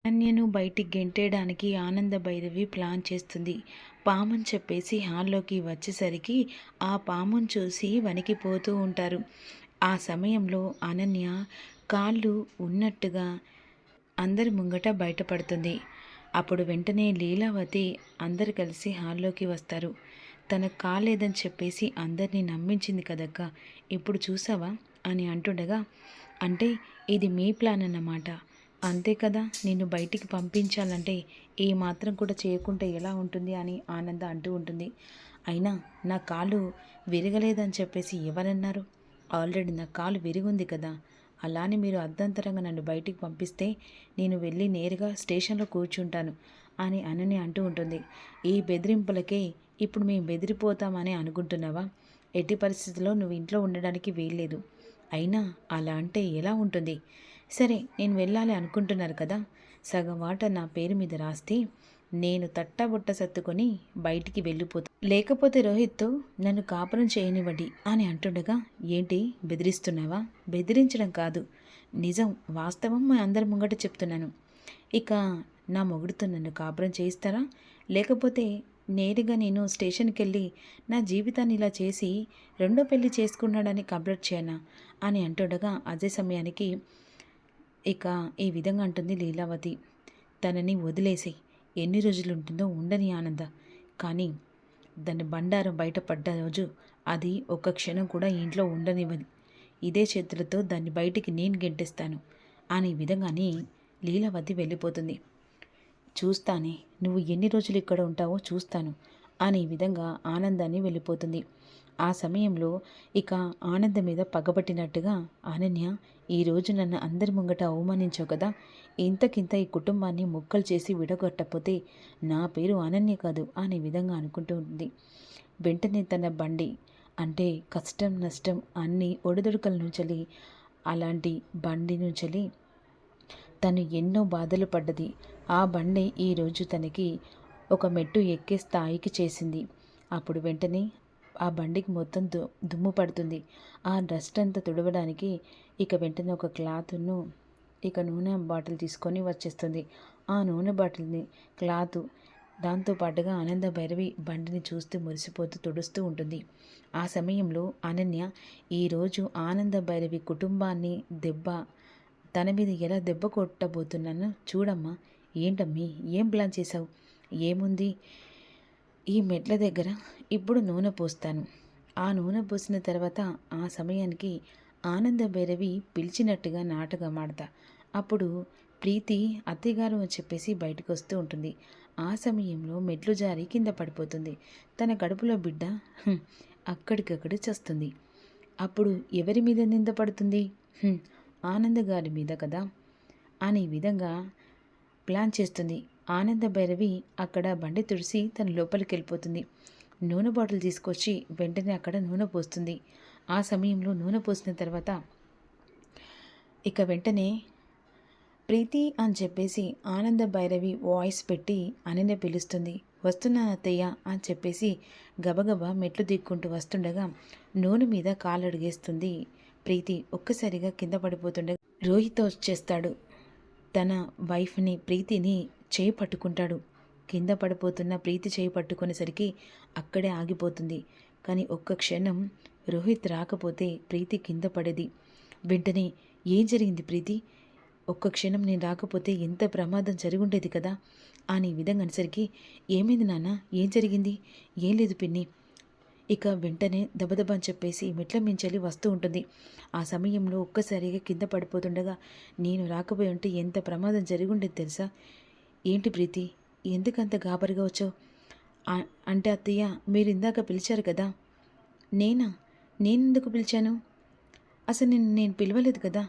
అనన్యను బయటికి గెంటేయడానికి ఆనంద భైరవి ప్లాన్ చేస్తుంది. పాముని చెప్పేసి హాల్లోకి వచ్చేసరికి ఆ పాముని చూసి వణికిపోతూ ఉంటారు. ఆ సమయంలో అనన్య కాళ్ళు ఉన్నట్టుగా అందరి ముంగట బయటపడుతుంది. అప్పుడు వెంటనే లీలావతి అందరు కలిసి హాల్లోకి వస్తారు. తనకు కాలేదని చెప్పేసి అందరినీ నమ్మించింది కదక్క, ఇప్పుడు చూసావా అని అంటుండగా, అంటే ఇది మీ ప్లాన్ అన్నమాట, అంతే కదా, నిన్ను బయటికి పంపించాలంటే ఏ మాత్రం కూడా చేయకుండా ఎలా ఉంటుంది అని ఆనంద అంటూ ఉంటుంది. అయినా నా కాలు విరగలేదని చెప్పేసి ఎవరన్నారు? ఆల్రెడీ నా కాలు విరిగుంది కదా, అలానే మీరు అర్ధంతరంగా నన్ను బయటికి పంపిస్తే నేను వెళ్ళి నేరుగా స్టేషన్లో కూర్చుంటాను అని అనని అంటూ ఉంటుంది. ఈ బెదిరింపులకే ఇప్పుడు మేము బెదిరిపోతామని అనుకుంటున్నావా? ఎట్టి పరిస్థితుల్లో నువ్వు ఇంట్లో ఉండడానికి వీల్లేదు. అయినా అలా అంటే ఎలా ఉంటుంది? సరే, నేను వెళ్ళాలి అనుకుంటున్నారు కదా, సగం వాటర్ నా పేరు మీద రాస్తే నేను తట్టబుట్ట సర్దుకొని బయటికి వెళ్ళిపోతా, లేకపోతే రోహిత్తో నన్ను కాపురం చేయనివ్వండి అని అంటుండగా, ఏంటి బెదిరిస్తున్నావా? బెదిరించడం కాదు, నిజం వాస్తవం అందరి ముంగట చెప్తున్నాను. ఇక నా మొగుడుతో నన్ను కాపురం చేయిస్తారా, లేకపోతే నేరుగా నేను స్టేషన్కి వెళ్ళి నా జీవితాన్ని ఇలా చేసి రెండో పెళ్లి చేసుకున్నాడని కంప్లైంట్ చేయనా అని అంటుండగా, అదే సమయానికి ఇక ఈ విధంగా అంటుంది లీలావతి, తనని వదిలేసి ఎన్ని రోజులు ఉంటుందో ఉండని ఆనంద, కానీ దాని బండారం బయటపడ్డ రోజు అది ఒక్క క్షణం కూడా ఇంట్లో ఉండనివ్వదు. ఇదే చేతులతో దాన్ని బయటికి నేను గెంటేస్తాను అనే విధంగానే లీలావతి వెళ్ళిపోతుంది. చూస్తానే, నువ్వు ఎన్ని రోజులు ఇక్కడ ఉంటావో చూస్తాను అనే విధంగా ఆనందాన్ని వెళ్ళిపోతుంది. ఆ సమయంలో ఇక ఆనంద మీద పగబట్టినట్టుగా, అనన్య, ఈరోజు నన్ను అందరి ముంగట అవమానించావు కదా, ఇంతకింత ఈ కుటుంబాన్ని ముక్కలు చేసి విడగొట్టకపోతే నా పేరు అనన్య కాదు అనే విధంగా అనుకుంటూ ఉంది. వెంటనే తన బండి, అంటే కష్టం నష్టం అన్నీ ఒడిదుడుకల నుంచెలి, అలాంటి బండి నుంచెలి తను ఎన్నో బాధలు పడ్డది. ఆ బండి ఈరోజు తనకి ఒక మెట్టు ఎక్కే స్థాయికి చేసింది. అప్పుడు వెంటనే ఆ బండికి మొత్తం దుమ్ము పడుతుంది. ఆ డస్ట్ అంతా తుడవడానికి ఇక వెంటనే ఒక క్లాత్ను, ఇక నూనె బాటిల్ తీసుకొని వచ్చేస్తుంది. ఆ నూనె బాటిల్ని, క్లాతు, దాంతోపాటుగా ఆనంద భైరవి బండిని చూస్తూ మురిసిపోతూ తుడుస్తూ ఉంటుంది. ఆ సమయంలో అనన్య, ఈరోజు ఆనంద భైరవి కుటుంబాన్ని తన మీద ఎలా దెబ్బ కొట్టబోతున్నానో చూడమ్మా, ఏంటమ్మీ ఏం ప్లాన్ చేశావు? ఏముంది, ఈ మెట్ల దగ్గర ఇప్పుడు నూనె పోస్తాను, ఆ నూనె పోసిన తర్వాత ఆ సమయానికి ఆనంద భైరవి పిలిచినట్టుగా నాటకం ఆడతా, అప్పుడు ప్రీతి అత్తయ్యగారు అని చెప్పేసి బయటకు వస్తూ ఉంటుంది. ఆ సమయంలో మెట్లు జారి కింద పడిపోతుంది. తన కడుపులో బిడ్డ అక్కడికక్కడే చస్తుంది. అప్పుడు ఎవరి మీద నింద పడుతుంది? ఆనంద గారి మీద కదా అనే విధంగా ప్లాన్ చేస్తుంది. ఆనంద భైరవి అక్కడ బండి తుడిసి తన లోపలికి వెళ్ళిపోతుంది. నూనె బాటిల్ తీసుకొచ్చి వెంటనే అక్కడ నూనె పోస్తుంది. ఆ సమయంలో నూనె పోసిన తర్వాత ఇక వెంటనే ప్రీతి అని చెప్పేసి ఆనంద భైరవి వాయిస్ పెట్టి అనన్య పిలుస్తుంది. వస్తున్నాను అత్తయ్య అని చెప్పేసి గబగబా మెట్లు దిక్కుంటూ వస్తుండగా నూనె మీద కాలు అడిగేస్తుంది ప్రీతి. ఒక్కసారిగా కింద పడిపోతుండగా రోహిత్ వచ్చేస్తాడు. తన వైఫ్ని, ప్రీతిని చేయి పట్టుకుంటాడు. కింద పడిపోతున్న ప్రీతి చేయి పట్టుకునేసరికి అక్కడే ఆగిపోతుంది. కానీ ఒక్క క్షణం రోహిత్ రాకపోతే ప్రీతి కింద పడేది. వెంటనే, ఏం జరిగింది ప్రీతి? ఒక్క క్షణం నేను రాకపోతే ఎంత ప్రమాదం జరుగుండేది కదా అని విధంగా అనేసరికి, ఏమైంది నాన్న, ఏం జరిగింది? ఏం లేదు పిన్ని. ఇక వెంటనే దబదబ అని చెప్పేసి మెట్ల మించెల్లి వస్తూ ఉంటుంది. ఆ సమయంలో ఒక్కసారిగా కింద పడిపోతుండగా, నేను రాకపోయి ఉంటే ఎంత ప్రమాదం జరిగుండేది తెలుసా? ఏంటి ప్రీతి, ఎందుకంత గాబరిగా వచ్చావు? అంటే అత్తయ్య, మీరు ఇందాక పిలిచారు కదా. నేనెందుకు పిలిచాను? అసలు నేను పిలవలేదు కదా.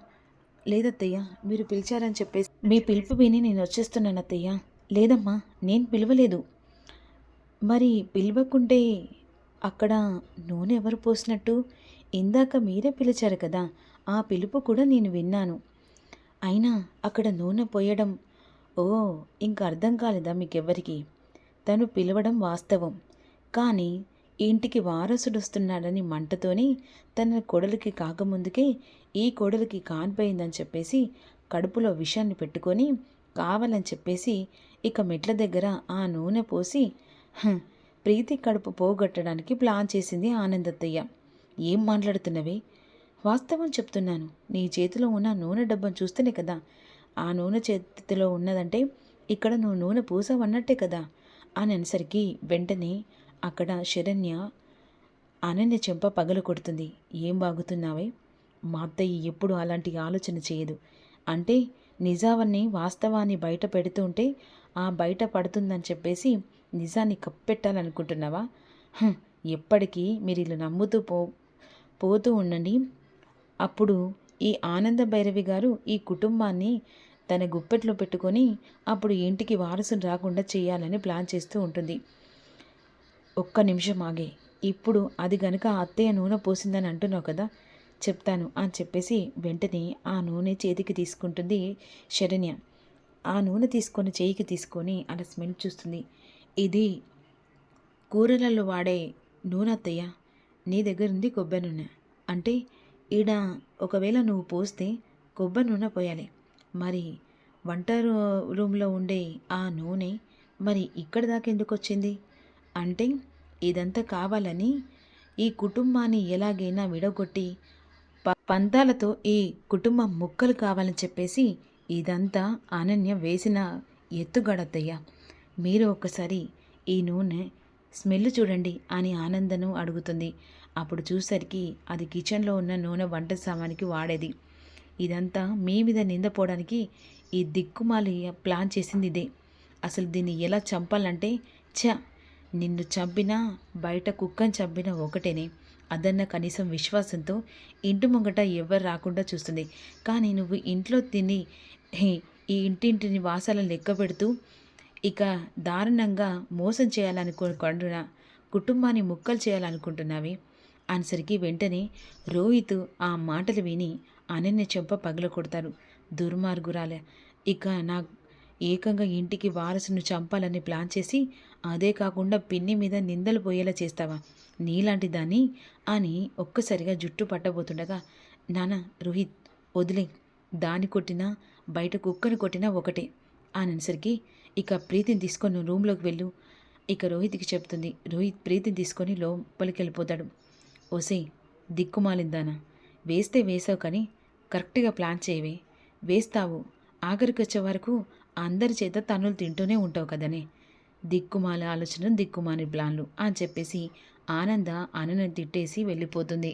లేదత్తయ్య, మీరు పిలిచారని చెప్పేసి మీ పిలుపు విని నేను వచ్చేస్తున్నాను అత్తయ్య. లేదమ్మా, నేను పిలవలేదు. మరి పిలవకుంటే అక్కడ నూనె ఎవరు పోసినట్టు? ఇందాక మీరే పిలిచారు కదా, ఆ పిలుపు కూడా నేను విన్నాను. అయినా అక్కడ నూనె పోయడం, ఓ, ఇంక అర్థం కాలేదా మీకెవ్వరికి? తను పిలవడం వాస్తవం, కానీ ఇంటికి వారసుడు వస్తున్నాడని మంటతోని తన కోడలికి కాకముందుకే ఈ కోడలికి కానిపోయిందని చెప్పేసి కడుపులో విషాన్ని పెట్టుకొని కావాలని చెప్పేసి ఇక మెట్ల దగ్గర ఆ నూనె పోసి "హ్, ప్రీతి కడుపు పోగొట్టడానికి ప్లాన్ చేసింది ఆనందత్తయ్య. ఏం మాట్లాడుతున్నవే? వాస్తవం చెప్తున్నాను. నీ చేతిలో ఉన్న నూనె డబ్బాను చూస్తేనే కదా ఆ నూనె చేతిలో ఉన్నదంటే ఇక్కడ నువ్వు నూనె పూసావన్నట్టే కదా" అని అనేసరికి వెంటనే అక్కడ శరణ్య అనన్య చెంప పగలు కొడుతుంది. ఏం బాగుతున్నావే? మా అత్తయ్య ఎప్పుడు అలాంటి ఆలోచన చేయదు. అంటే నిజాన్ని వాస్తవాన్ని బయట పెడుతుంటే ఆ బయట పడుతుందని చెప్పేసి నిజాన్ని కప్పెట్టాలనుకుంటున్నావా? హ్, ఎప్పటికీ మీరు ఇలా నమ్ముతూ పోతూ ఉండండి. అప్పుడు ఈ ఆనంద భైరవి గారు ఈ కుటుంబాన్ని తన గుప్పెట్లో పెట్టుకొని అప్పుడు ఇంటికి వారసుని రాకుండా చేయాలని ప్లాన్ చేస్తూ ఉంటుంది. ఒక్క నిమిషం ఆగే. ఇప్పుడు అది గనుక అత్తయ్య నూనె పోసిందని అంటున్నావు కదా, చెప్తాను అని చెప్పేసి వెంటనే ఆ నూనె చేతికి తీసుకుంటుంది శరణ్య. ఆ నూనె తీసుకొని చేయికి తీసుకొని అలా స్మెల్ చూస్తుంది. ఇది కూరలలో వాడే నూనె అత్తయ్య. నీ దగ్గర ఉంది కొబ్బరి నూనె. అంటే ఈడ ఒకవేళ నువ్వు పోస్తే కొబ్బరి నూనె పోయాలి. మరి వంట రూమ్లో ఉండే ఆ నూనె మరి ఇక్కడ దాకా ఎందుకు వచ్చింది? అంటే ఇదంతా కావాలని ఈ కుటుంబాన్ని ఎలాగైనా విడగొట్టి పంతాలతో ఈ కుటుంబం ముక్కలు కావాలని చెప్పేసి ఇదంతా అనన్య వేసిన ఎత్తుగడతయ్య. మీరు ఒక్కసారి ఈ నూనె స్మెల్ చూడండి అని ఆనందను అడుగుతుంది. అప్పుడు చూసరికి అది కిచెన్లో ఉన్న నూనె వంట సామానికి వాడేది. ఇదంతా మీ మీద నిందపోవడానికి ఈ దిక్కుమాలి ప్లాన్ చేసింది ఇదే. అసలు దీన్ని ఎలా చంపాలంటే నిన్ను చంపినా బయట కుక్కని చంపినా ఒకటేనే అదన్న కనీసం విశ్వాసంతో ఇంటి ముంగట ఎవరు రాకుండా చూస్తుంది. కానీ నువ్వు ఇంట్లో తిని ఈ ఇంటింటిని వాసాలను లెక్క పెడుతూ ఇక దారుణంగా మోసం చేయాలనుకుంటున్నా, కుటుంబాన్ని ముక్కలు చేయాలనుకుంటున్నావి అనేసరికి వెంటనే రోహిత్ ఆ మాటలు విని అనన్య చెంప పగల కొడతారు. దుర్మార్గురాలే, ఇక నా ఏకంగా ఇంటికి వారసును చంపాలని ప్లాన్ చేసి అదే కాకుండా పిన్ని మీద నిందలు పోయేలా చేస్తావా? నీలాంటి దాన్ని అని ఒక్కసారిగా జుట్టు పట్టబోతుండగా, నాన్న రోహిత్ వదిలే, దాన్ని కొట్టినా బయట కుక్కని కొట్టినా ఒకటే అనేసరికి ఇక ప్రీతిని తీసుకొని రూమ్లోకి వెళ్ళు ఇక రోహిత్కి చెప్తుంది. రోహిత్ ప్రీతిని తీసుకొని లోపలికి వెళ్ళిపోతాడు. ఓసే దిక్కుమాలిందానా, వేస్తే వేసావు కానీ కరెక్ట్గా ప్లాన్ చేయవే. వేస్తావు, ఆఖరికి వచ్చే వరకు అందరి చేత తన్నులు తింటూనే ఉంటావు కదనే. దిక్కుమాల ఆలోచన, దిక్కుమాలి ప్లాన్లు అని చెప్పేసి ఆనంద అనను తిట్టేసి వెళ్ళిపోతుంది.